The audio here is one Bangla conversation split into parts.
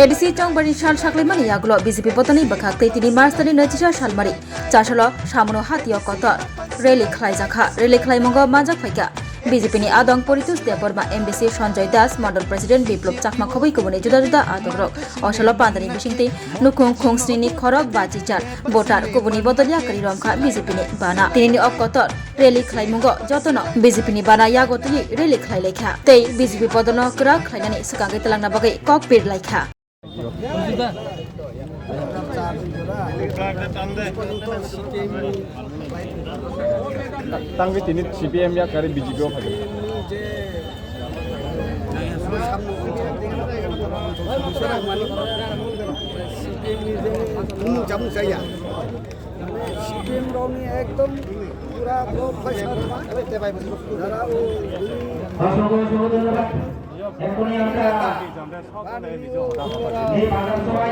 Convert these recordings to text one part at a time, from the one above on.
এডিসি চংবাড়ি সাল সাকলাইমানি আগলো বিজেপি পতনি বাখাক তিনি মার্চ তানি নচিসা সালমারি চাশাল সামনো হাতিয় কত রেলি খাইজাখা রেলি খাইমঙ্গ মাজা ফাইকা BJP ni adong poritus de borma MBC Sanjay Das mandal president biplop chakma khoboi kubuni juda juda adogrok osalo pandani bisingti nukung khongsni ni khorok bajijar voter kubuni bodolia kari romkha bijepi ni bana tini opkotor rally khlaimungo jotono bijepi ni bana yagotuli rally khlailekha tei bijepi bodono kra khlainani sukangai telangna bagai kokpir laikha Tanggi tinit CPM ya kari BJP apa gitu? Jamu saya. CPM Roni ekdom pura profesor. এখনই আমরা এই বাজার সবাই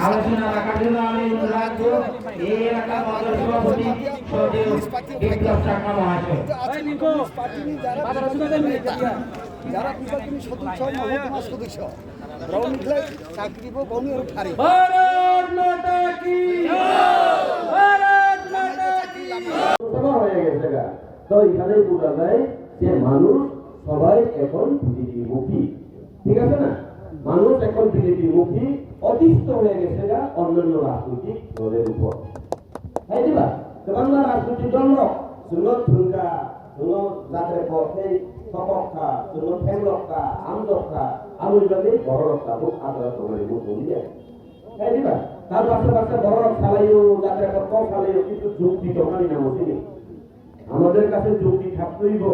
আলোচনা রাখার জন্য আমি অনুরোধ করব এই এলাকার বাজার সভাপতি বিপ্লব চাকমা মহাশয় যারা বিভাগীয় সদস্য মহকুমা সদস্য রৌনিখলাই চাকরি বনি আর ঠারি ভারত মাতা কি ভারত মাতা কি সভা হয়ে গেছে গা তো এখানেই বোঝা যায় যে মানুষ সবাই এখন বিজেপি মুখী ঠিক আছে না মানুষ এখন বিজেপি মুখী অতিষ্ঠ হয়ে গেছে গা অন্যান্য রাজনৈতিক দলের উপর তাই দিবা বাংলা রাজনৈতিক দল সুনত ঠুনকা সুনত জাতের পথে সপক্ষা সুনত ফেংলক্কা আমদক্কা আমুলবাদে বড় রক্কা বুক আদরা তোমার মুখ বলিয়া তাই দিবা তার পাশে বড় রক চালাইও জাতের পথ কম চালাইও কিন্তু যুক্তি দোকানি নাম চিনি আমাদের কাছে যুক্তি থাকতেইব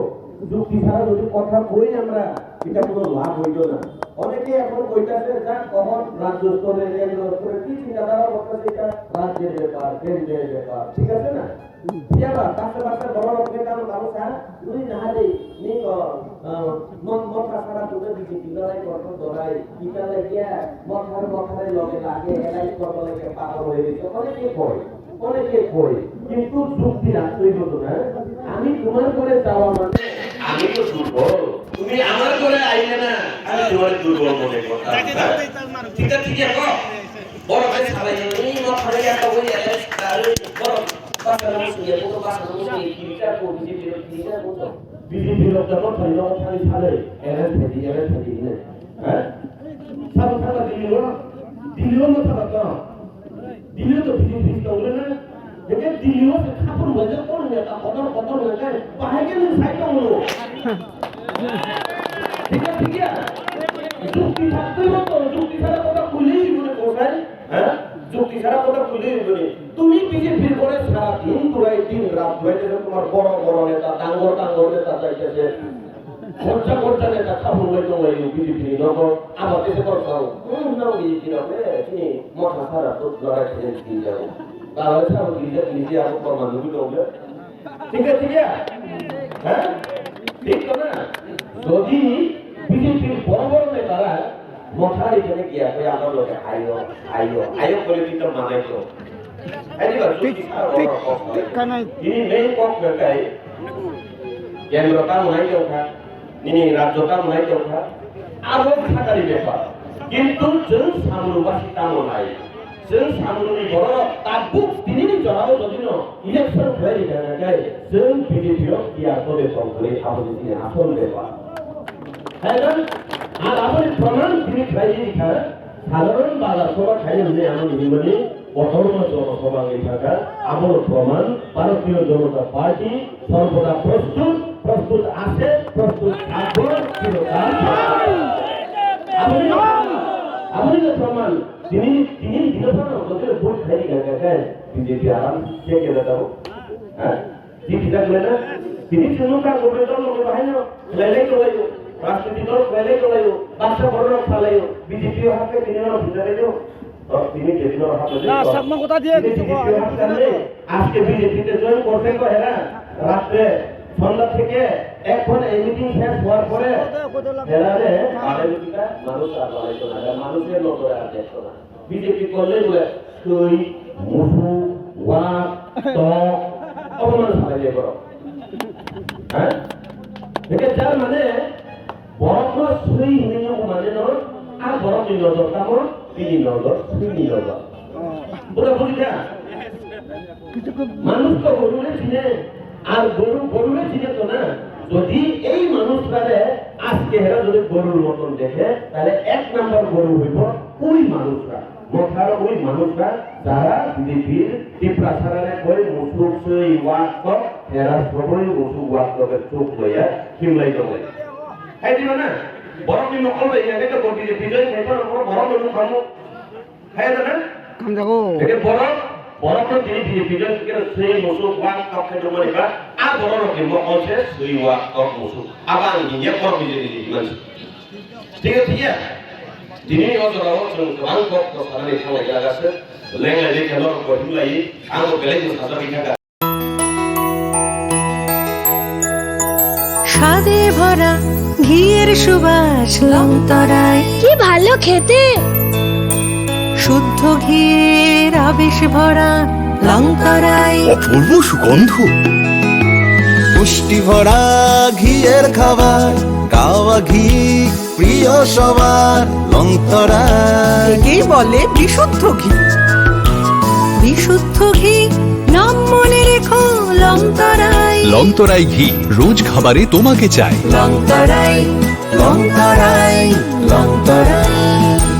যুক্তি ছাড়া যদি কথা কই আমরা এটা কোনো লাভ হইল না অনেকে এখন কইতাছে যা কখন রাজ্য স্তরে কেন্দ্র স্তরে কি চিন্তাধারা করতেছে এটা রাজ্যের ব্যাপার কেন্দ্রের ব্যাপার ঠিক আছে না ইয়াবা পাশে বড় রকমের কারণ ব্যবস্থা দুই না হাতে নি মথা সারা দুটো দিকে দিলাই করতে দরাই কিটা লাগিয়া মথারে লগে লাগে এলাই করতে লাগে পাগল হয়ে গেছে অনেকে কই কিন্তু যুক্তি রাখতেই হতো না আমি তোমার করে যাওয়া মানে আমি তো দুর্বল তুমি আমার করে আইলে না আমি তোমার দুর্বল মনে করতাম ঠিক আছে বড় ভাই ছাড়াই এই মথারে একটা ওই বড় পাশানো শুয়ে পুরো পাশানো শুয়ে কিটা করবি যে বিজেপি লোক যখন খালি ছাড়ে এরা ফেদি না হ্যাঁ সারা দিলিও না থাকা দিলিও তো বিজেপি দৌড়ে না দেখে দিলিও খাপুর মজা করে না কত লাগে পাহাড়ে না সাইকেল হলো ঠিক আছে যুক্তি থাকতে হতো যুক্তি ছাড়া কথা খুলেই মনে কোথায় হ্যাঁ যুক্তি ছাড়া কথা খুলেই মনে তুমি বিজেপির করে সারা দিন পুরাই দিন রাত হয়েছে তোমার বড় নেতা ডাঙ্গর নেতা চাইতেছে খরচা নেতা খাপুর হইতো বিজেপি নগর আমার দেশে করতাম না বিজেপি হবে তিনি মঠা সারা তো লড়াই ছেড়ে দিয়ে যাবো তাহলে সারা নিজে আরো প্রমাণ হবে ঠিক আছে হ্যাঁ ঠিক তো না যদি বিজেপির বড় নেতারা মথার এখানে গিয়া হয়ে আমার লোকে আয়ো করে দিতে মানে তো কেন্দ্রটা মনে কেউখা নিনি রাজ্যটা মনে কেউখা আরো থাকারই ব্যাপার কিন্তু जों সামরুবাসী কামো নাই जों সামরুনি বড় তাবুক তিনি জনাবো যদি ইলেকশন হয়ে যায় जों বিজেপিও গিয়া করে করে আমাদের দিনে আসল ব্যাপার হ্যাঁ আর আমার প্রমাণ তিনি খাইয়ে খায় সাধারণ বাজার সভা খাইয়ে দিলে এমন জীবনে অধর্ম জনসভা থাকা আমার প্রমাণ ভারতীয় জনতা পার্টি সর্বদা প্রস্তুত আছে প্রস্তুত থাকবো আপনি প্রমাণ তিনি দিনের ভোট খাই গেছেন বিজেপি আরাম থেকে যাবো হ্যাঁ ঠিক থাকলে না তিনি চুনুকা গোপে দল বাহিনী লাইলাই চলাইও রাজনীতি দল লাইলাই চলাইও বাচ্চা বড় চালাইও বিজেপি হাতে তিনি ভিতরে যাও তিনি যেদিন আজকে বিজেপিতে জয়েন করছেন তো এরা রাত্রে সন্ধ্যা থেকে এখন এই মিটিং শেষ হওয়ার পরে মানুষের নজরে আর দেখতো না বিজেপি করলে বলে তুই মুসু ওয়াক অপমান সাজাইয়ে করো হ্যাঁ যার মানে বড় শ্রী হিন্দু মানে বড় দুই নজর তারপর তিনি নজর তিনি নজর ওটা বুঝি না মানুষ তো গরুরে চিনে আর গরুরে চিনে তো না যদি এই মানুষটারে আজকে হেরা যদি গরুর মতন দেখে তাহলে এক নাম্বার গরু হইব ওই মানুষরা মথার ওই মানুষরা যারা বিজেপির টিপ্রাসারে কই মুসুক সই ওয়াক্ত হেরা সবই মুসুক ওয়াক্তকে চোখ লইয়া হিমলাই জমে খাই দিবা না বড় কি নকল লইয়া এটা তো বিজেপি জয় খাইতো না বড় মানুষ খামো খাই না কাম যাবো একে বড় বড় তো বিজেপি জয় কে সেই মুসুক ওয়াক্ত খাইতো মানে বা আ বড় কি নকল সে সই ওয়াক্ত মুসুক আবার নিয়ে বড় বিজেপি মানুষ ঠিক আছে ঠিক আছে Dini orang bangkok terus ada di sana jaga se, lengah di kalau kau mulai, aku beli tu satu bingkai. স্বাদে ভরা ঘিয়ের সুবাস লংতরায় কি ভালো খেতে শুদ্ধ ঘিয়ের আবেশ ভরা লংতরায় অপূর্ব সুগন্ধ পুষ্টি ভরা ঘিয়ের খাবার কাওয়া ঘি প্রিয় সবার লংতরা একেই বলে বিশুদ্ধ ঘি বিশুদ্ধ ঘি নাম মনে রেখো লংতরায় লংতরাই ঘি রোজ খাবারে তোমাকে চাই লংতরায় লংতরাই লংতরাই